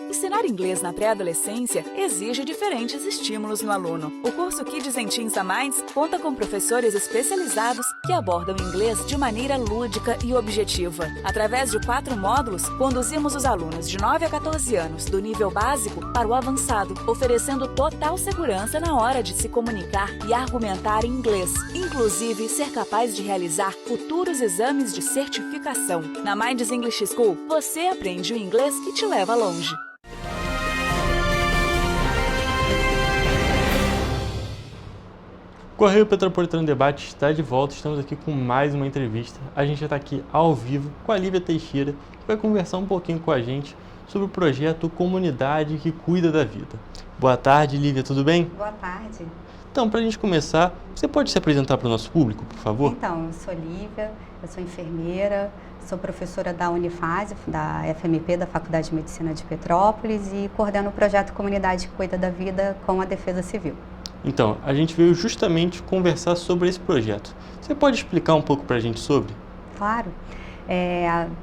Ensinar inglês na pré-adolescência exige diferentes estímulos no aluno. O curso Kids and Teens a Mais conta com professores especializados que abordam inglês de maneira lúdica e objetiva. Através de 4 módulos, conduzimos os alunos de 9 a 14 anos do nível básico para o avançado, oferecendo total segurança na hora de se comunicar e argumentar em inglês, inclusive ser capaz de realizar futuros exames de certificação. Na Minds English School, você aprende o inglês que te leva longe. Correio Petropolitano Debate está de volta, estamos aqui com mais uma entrevista. A gente já está aqui ao vivo com a Lívia Teixeira, que vai conversar um pouquinho com a gente sobre o projeto Comunidade que Cuida da Vida. Boa tarde, Lívia, tudo bem? Boa tarde. Então, para a gente começar, você pode se apresentar para o nosso público, por favor? Então, eu sou Lívia, eu sou enfermeira, sou professora da Unifase, da FMP, da Faculdade de Medicina de Petrópolis, e coordeno o projeto Comunidade que Cuida da Vida com a Defesa Civil. Então, a gente veio justamente conversar sobre esse projeto. Você pode explicar um pouco para a gente sobre? Claro.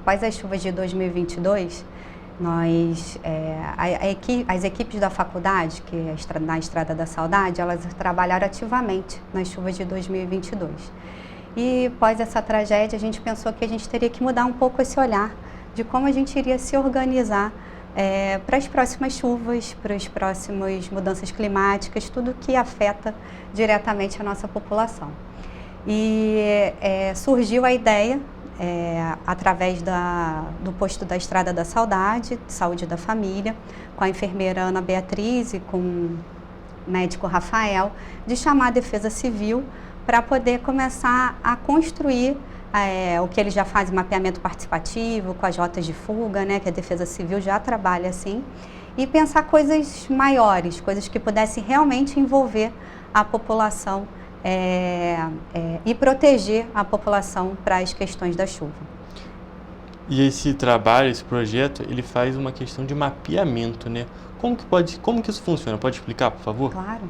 Após as chuvas de 2022, as equipes da faculdade, que é na Estrada da Saudade, elas trabalharam ativamente nas chuvas de 2022. E após essa tragédia, a gente pensou que a gente teria que mudar um pouco esse olhar de como a gente iria se organizar para as próximas chuvas, para as próximas mudanças climáticas, tudo que afeta diretamente a nossa população. E surgiu a ideia, através do posto da Estrada da Saudade, de Saúde da Família, com a enfermeira Ana Beatriz e com o médico Rafael, de chamar a Defesa Civil para poder começar a construir o que eles já fazem, mapeamento participativo, com as rotas de fuga, né, que a Defesa Civil já trabalha assim, e pensar coisas maiores, coisas que pudessem realmente envolver a população e proteger a população para as questões da chuva. E esse trabalho, esse projeto, ele faz uma questão de mapeamento, né? Como que isso funciona? Pode explicar, por favor? Claro.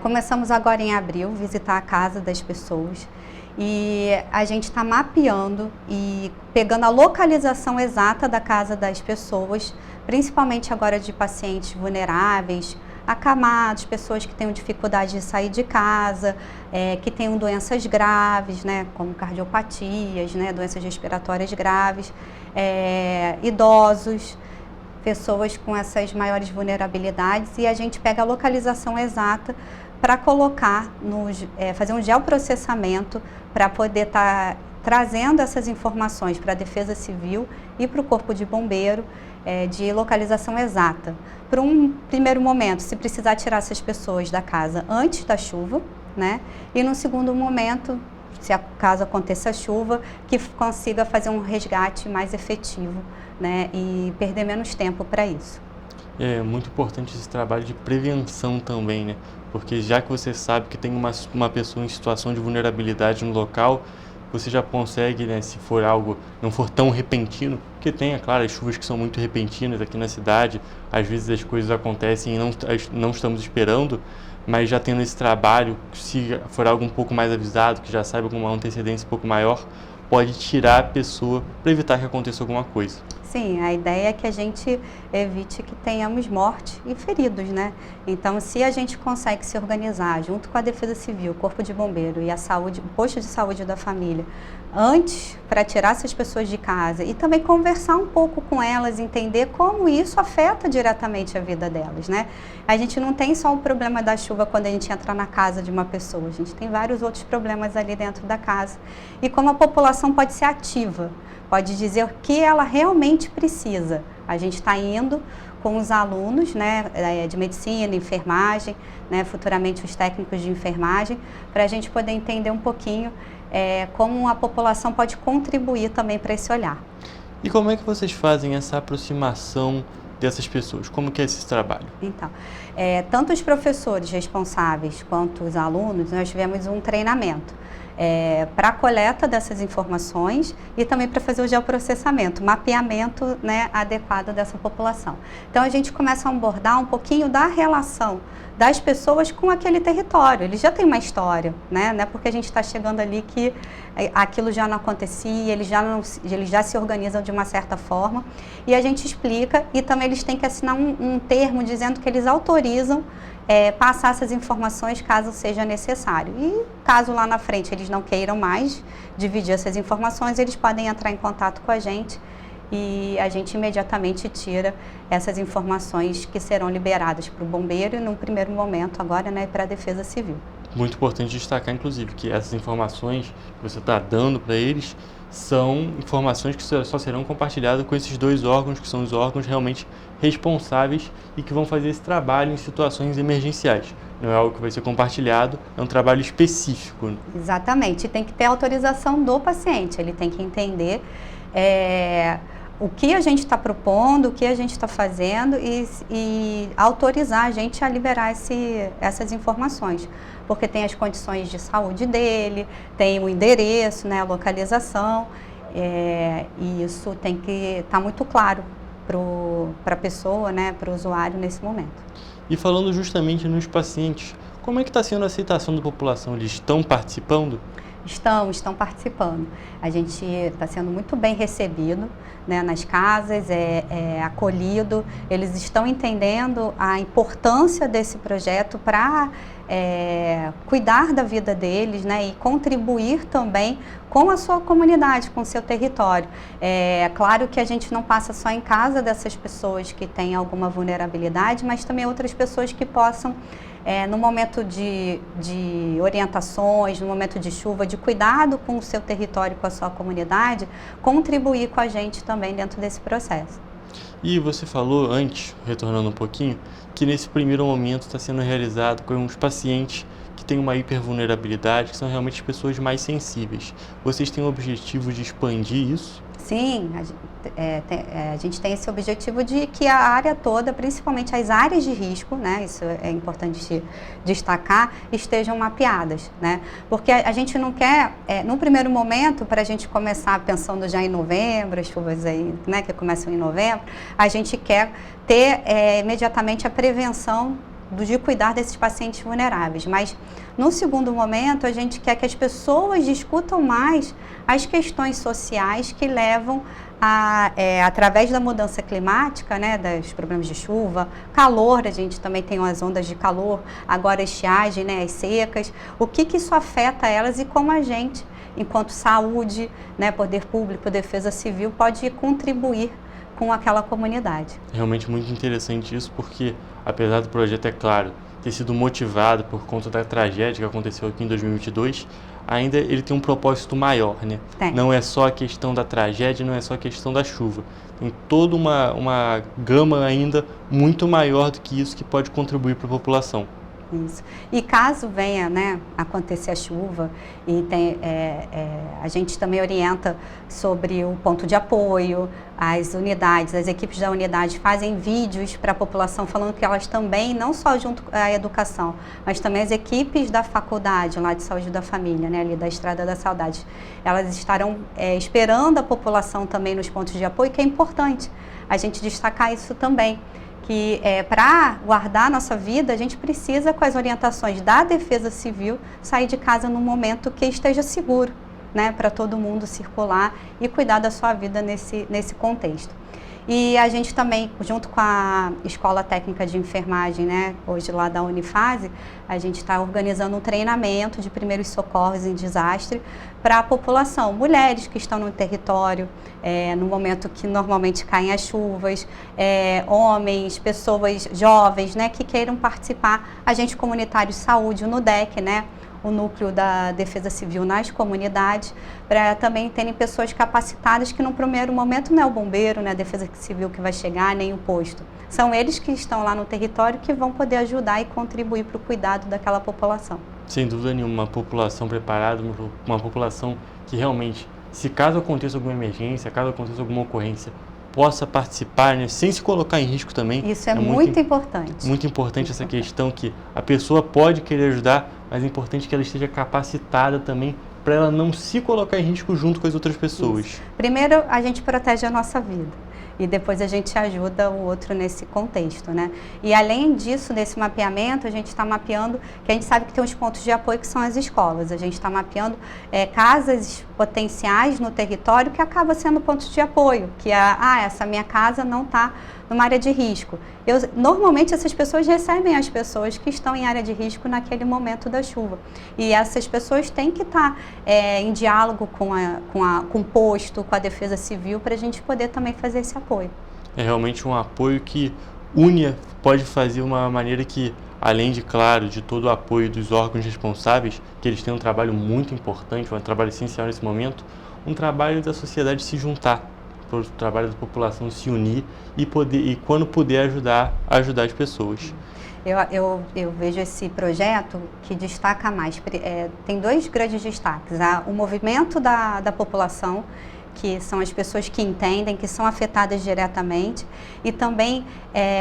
Começamos agora em abril, visitar a casa das pessoas, e a gente está mapeando e pegando a localização exata da casa das pessoas, principalmente agora de pacientes vulneráveis, acamados, pessoas que tenham dificuldade de sair de casa, que tenham doenças graves, né, como cardiopatias, né, doenças respiratórias graves, idosos, pessoas com essas maiores vulnerabilidades, e a gente pega a localização exata para colocar, fazer um geoprocessamento para poder estar trazendo essas informações para a Defesa Civil e para o Corpo de Bombeiro, de localização exata. Para um primeiro momento, se precisar tirar essas pessoas da casa antes da chuva, né? E no segundo momento, se caso aconteça a chuva, que consiga fazer um resgate mais efetivo, né? E perder menos tempo para isso. É muito importante esse trabalho de prevenção também, né? Porque já que você sabe que tem uma pessoa em situação de vulnerabilidade no local, você já consegue, né, se for algo, não for tão repentino, porque tem, é claro, as chuvas que são muito repentinas aqui na cidade, às vezes as coisas acontecem e não estamos esperando, mas já tendo esse trabalho, se for algo um pouco mais avisado, que já saiba com uma antecedência um pouco maior, pode tirar a pessoa para evitar que aconteça alguma coisa. Sim, a ideia é que a gente evite que tenhamos morte e feridos, né? Então, se a gente consegue se organizar junto com a Defesa Civil, o Corpo de Bombeiro e a saúde, o posto de saúde da família, antes, para tirar essas pessoas de casa e também conversar um pouco com elas, entender como isso afeta diretamente a vida delas, né? A gente não tem só o problema da chuva quando a gente entra na casa de uma pessoa, a gente tem vários outros problemas ali dentro da casa. E como a população pode ser ativa, pode dizer o que ela realmente precisa. A gente está indo com os alunos, né, de medicina, enfermagem, né, futuramente os técnicos de enfermagem, para a gente poder entender um pouquinho como a população pode contribuir também para esse olhar. E como é que vocês fazem essa aproximação dessas pessoas? Como que é esse trabalho? Então, tanto os professores responsáveis quanto os alunos, nós tivemos um treinamento para a coleta dessas informações e também para fazer o geoprocessamento, mapeamento, né, adequado dessa população. Então, a gente começa a abordar um pouquinho da relação das pessoas com aquele território. Eles já têm uma história, né? Não é porque a gente está chegando ali que aquilo já não acontecia, eles já se organizam de uma certa forma e a gente explica, e também eles têm que assinar um termo dizendo que eles autorizam passar essas informações caso seja necessário. E caso lá na frente eles não queiram mais dividir essas informações, eles podem entrar em contato com a gente e a gente imediatamente tira essas informações que serão liberadas para o bombeiro e, num primeiro momento, agora, né, para a Defesa Civil. Muito importante destacar, inclusive, que essas informações que você está dando para eles são informações que só serão compartilhadas com esses dois órgãos, que são os órgãos realmente responsáveis e que vão fazer esse trabalho em situações emergenciais. Não é algo que vai ser compartilhado, é um trabalho específico. Exatamente, tem que ter autorização do paciente, ele tem que entender o que a gente está propondo, o que a gente está fazendo e autorizar a gente a liberar essas informações. Porque tem as condições de saúde dele, tem o endereço, né, a localização, e isso tem que estar muito claro para a pessoa, né, para o usuário nesse momento. E falando justamente nos pacientes, como é que está sendo a aceitação da população? Eles estão participando? Estão participando. A gente está sendo muito bem recebido, né, nas casas, acolhido. Eles estão entendendo a importância desse projeto para cuidar da vida deles, né, e contribuir também com a sua comunidade, com o seu território. É claro que a gente não passa só em casa dessas pessoas que têm alguma vulnerabilidade, mas também outras pessoas que possam, no momento de orientações, no momento de chuva, de cuidado com o seu território, com a sua comunidade, contribuir com a gente também dentro desse processo. E você falou antes, retornando um pouquinho, que nesse primeiro momento está sendo realizado com os pacientes que têm uma hipervulnerabilidade, que são realmente pessoas mais sensíveis. Vocês têm o objetivo de expandir isso? Sim, a gente tem esse objetivo de que a área toda, principalmente as áreas de risco, né, isso é importante destacar, estejam mapeadas, né? Porque a gente não quer, no primeiro momento, para a gente começar pensando já em novembro, as chuvas aí, né, que começam em novembro, a gente quer ter imediatamente a prevenção de cuidar desses pacientes vulneráveis, mas no segundo momento a gente quer que as pessoas discutam mais as questões sociais que levam através da mudança climática, né, dos problemas de chuva, calor, a gente também tem as ondas de calor, agora a estiagem, né, as secas, o que isso afeta elas e como a gente, enquanto saúde, né, poder público, defesa civil, pode contribuir com aquela comunidade. Realmente muito interessante isso, porque apesar do projeto, é claro, ter sido motivado por conta da tragédia que aconteceu aqui em 2022, ainda ele tem um propósito maior, né? Não é só a questão da tragédia, não é só a questão da chuva. Tem toda uma gama ainda muito maior do que isso que pode contribuir para a população. Isso. E caso venha, né, acontecer a chuva, e a gente também orienta sobre o ponto de apoio, as unidades, as equipes da unidade fazem vídeos para a população falando que elas também, não só junto com a educação, mas também as equipes da faculdade lá de saúde da família, né, ali da Estrada da Saudade, elas estarão esperando a população também nos pontos de apoio, que é importante a gente destacar isso também. Que para guardar a nossa vida, a gente precisa, com as orientações da Defesa Civil, sair de casa num momento que esteja seguro, né, para todo mundo circular e cuidar da sua vida nesse contexto. E a gente também, junto com a Escola Técnica de Enfermagem, né, hoje lá da Unifase, a gente está organizando um treinamento de primeiros socorros em desastre para a população, mulheres que estão no território, no momento que normalmente caem as chuvas, homens, pessoas jovens, né, que queiram participar, agentes comunitários de saúde, o NUDEC, né, o núcleo da Defesa Civil nas comunidades, para também terem pessoas capacitadas que no primeiro momento não é o bombeiro, né, a Defesa Civil que vai chegar, nem o posto. São eles que estão lá no território que vão poder ajudar e contribuir para o cuidado daquela população. Sem dúvida nenhuma, uma população preparada, uma população que realmente, se caso aconteça alguma emergência, caso aconteça alguma ocorrência, possa participar, né, sem se colocar em risco também. Isso é muito importante. Muito importante essa questão que a pessoa pode querer ajudar, mas é importante que ela esteja capacitada também para ela não se colocar em risco junto com as outras pessoas. Isso. Primeiro, a gente protege a nossa vida e depois a gente ajuda o outro nesse contexto, né? E além disso, nesse mapeamento, a gente está mapeando, que a gente sabe que tem uns pontos de apoio que são as escolas. A gente está mapeando casas potenciais no território que acaba sendo pontos de apoio, que essa minha casa não está numa área de risco. Normalmente essas pessoas recebem as pessoas que estão em área de risco naquele momento da chuva. E essas pessoas têm que estar em diálogo com o posto, com a Defesa Civil, para a gente poder também fazer esse apoio. É realmente um apoio que pode fazer uma maneira que, além de, claro, de todo o apoio dos órgãos responsáveis, que eles têm um trabalho muito importante, um trabalho essencial nesse momento, um trabalho da sociedade se juntar, para o trabalho da população se unir e quando puder ajudar as pessoas. Eu vejo esse projeto que destaca mais, tem dois grandes destaques, o movimento da população, que são as pessoas que entendem, que são afetadas diretamente, e também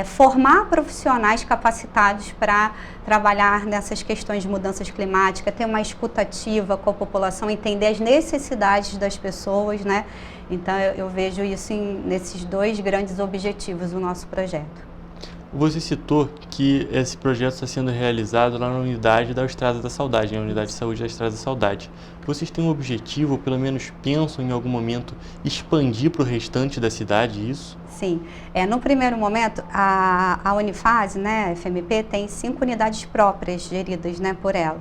formar profissionais capacitados para trabalhar nessas questões de mudanças climáticas, ter uma escuta ativa com a população, entender as necessidades das pessoas, né? Então eu vejo isso nesses dois grandes objetivos do nosso projeto. Você citou que esse projeto está sendo realizado lá na unidade da Estrada da Saudade, na unidade de saúde da Estrada da Saudade. Vocês têm um objetivo, ou pelo menos pensam em algum momento, expandir para o restante da cidade isso? Sim. No primeiro momento, a Unifase, né, a FMP, tem 5 unidades próprias geridas, né, por ela,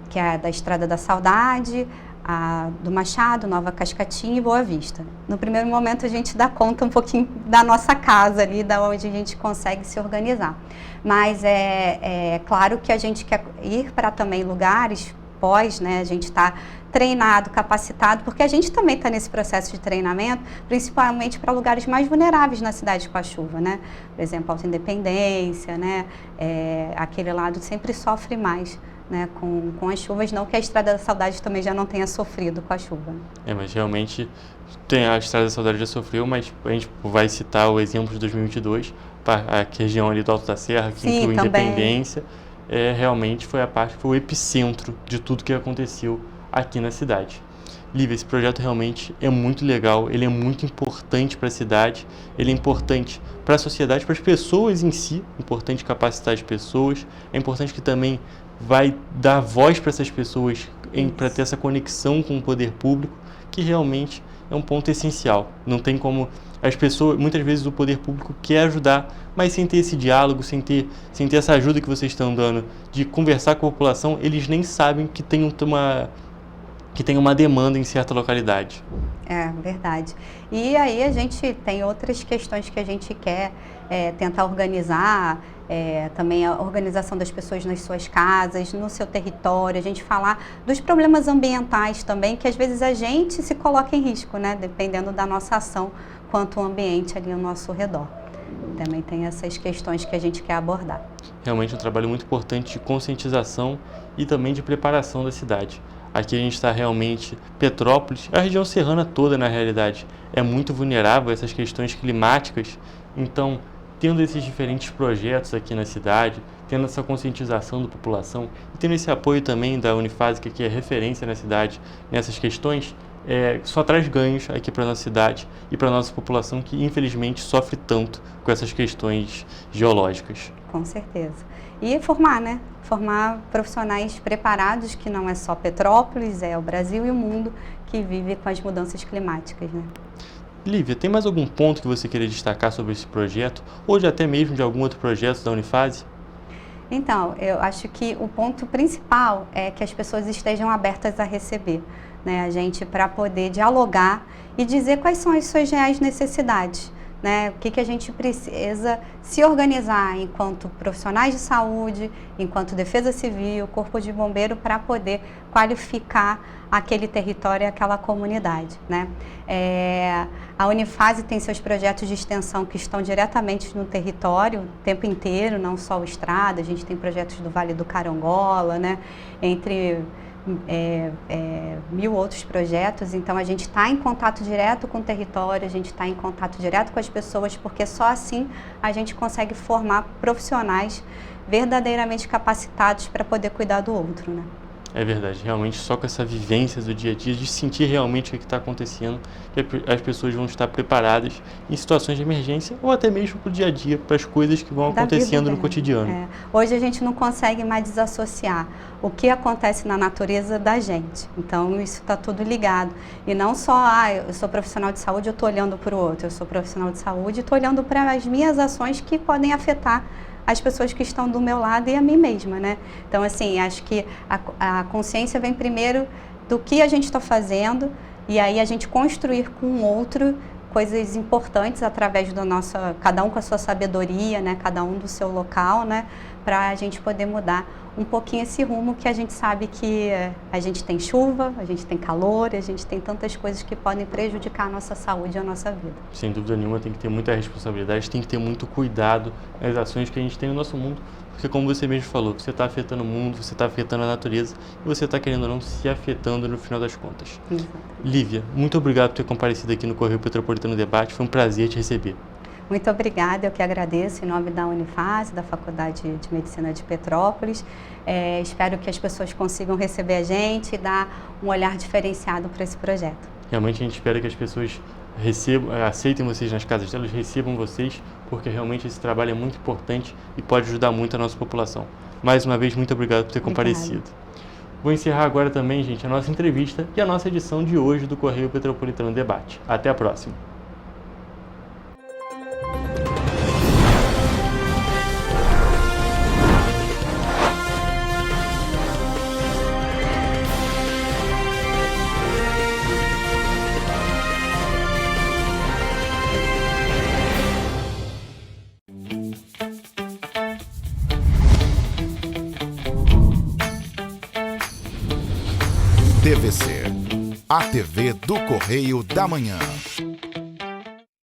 que é a da Estrada da Saudade, a do Machado, Nova Cascatinha e Boa Vista. No primeiro momento a gente dá conta um pouquinho da nossa casa ali, da onde a gente consegue se organizar. Mas é claro que a gente quer ir para também lugares né, a gente está treinado, capacitado, porque a gente também está nesse processo de treinamento, principalmente para lugares mais vulneráveis na cidade com a chuva, né? Por exemplo, Alta Independência, né? Aquele lado sempre sofre mais, né, com as chuvas, não que a Estrada da Saudade também já não tenha sofrido com a chuva. Mas realmente a Estrada da Saudade já sofreu, mas a gente vai citar o exemplo de 2022, a região ali do Alto da Serra, que inclui Independência, realmente foi o epicentro de tudo que aconteceu aqui na cidade. Lívia, esse projeto realmente é muito legal, ele é muito importante para a cidade, ele é importante para a sociedade, para as pessoas em si, é importante capacitar as pessoas, é importante que também vai dar voz para essas pessoas, para ter essa conexão com o poder público, que realmente é um ponto essencial. Não tem como as pessoas, muitas vezes o poder público quer ajudar, mas sem ter esse diálogo, sem ter essa ajuda que vocês estão dando, de conversar com a população, eles nem sabem que tem uma demanda em certa localidade. É verdade. E aí a gente tem outras questões que a gente quer tentar organizar, também a organização das pessoas nas suas casas, no seu território, a gente falar dos problemas ambientais também, que às vezes a gente se coloca em risco, né, dependendo da nossa ação quanto ao ambiente ali ao nosso redor. Também tem essas questões que a gente quer abordar. Realmente é um trabalho muito importante de conscientização e também de preparação da cidade. Aqui a gente está realmente, Petrópolis, a região serrana toda na realidade, é muito vulnerável a essas questões climáticas, então tendo esses diferentes projetos aqui na cidade, tendo essa conscientização da população e tendo esse apoio também da Unifase, que é referência na cidade nessas questões, só traz ganhos aqui para a nossa cidade e para a nossa população que infelizmente sofre tanto com essas questões geológicas. Com certeza. e formar, né? Formar profissionais preparados, que não é só Petrópolis, é o Brasil e o mundo que vive com as mudanças climáticas, né? Lívia, tem mais algum ponto que você queria destacar sobre esse projeto, ou até mesmo de algum outro projeto da Unifase? Então, eu acho que o ponto principal é que as pessoas estejam abertas a receber, né, a gente, para poder dialogar e dizer quais são as suas reais necessidades, né, o que a gente precisa se organizar enquanto profissionais de saúde, enquanto defesa civil, corpo de bombeiro, para poder qualificar aquele território e aquela comunidade, né. A Unifase tem seus projetos de extensão que estão diretamente no território o tempo inteiro, não só o Estrada, a gente tem projetos do Vale do Carangola, né, entre 1000 outros projetos. Então a gente está em contato direto com o território, a gente está em contato direto com as pessoas, porque só assim a gente consegue formar profissionais verdadeiramente capacitados para poder cuidar do outro, né? É verdade, realmente só com essa vivência do dia a dia, de sentir realmente o que está acontecendo, que as pessoas vão estar preparadas em situações de emergência ou até mesmo para o dia a dia, para as coisas que vão acontecendo no cotidiano. Hoje a gente não consegue mais desassociar o que acontece na natureza da gente, então isso está tudo ligado. E não só, eu sou profissional de saúde, eu estou olhando para o outro, eu sou profissional de saúde e estou olhando para as minhas ações que podem afetar as pessoas que estão do meu lado e a mim mesma, né? Então, assim, acho que a consciência vem primeiro do que a gente está fazendo e aí a gente construir com o outro coisas importantes através do nosso, cada um com a sua sabedoria, né? Cada um do seu local, né? Para a gente poder mudar um pouquinho esse rumo que a gente sabe que a gente tem chuva, a gente tem calor, a gente tem tantas coisas que podem prejudicar a nossa saúde e a nossa vida. Sem dúvida nenhuma, tem que ter muita responsabilidade, tem que ter muito cuidado nas ações que a gente tem no nosso mundo, porque como você mesmo falou, você está afetando o mundo, você está afetando a natureza e você está, querendo ou não, se afetando no final das contas. Lívia, muito obrigado por ter comparecido aqui no Correio Petropolitano Debate, foi um prazer te receber. Muito obrigada, eu que agradeço em nome da Unifase, da Faculdade de Medicina de Petrópolis. Espero que as pessoas consigam receber a gente e dar um olhar diferenciado para esse projeto. Realmente a gente espera que as pessoas aceitem vocês nas casas delas, recebam vocês, porque realmente esse trabalho é muito importante e pode ajudar muito a nossa população. Mais uma vez, muito obrigado por ter comparecido. Vou encerrar agora também, gente, a nossa entrevista e a nossa edição de hoje do Correio Petropolitano Debate. Até a próxima! TVC, a TV do Correio da Manhã.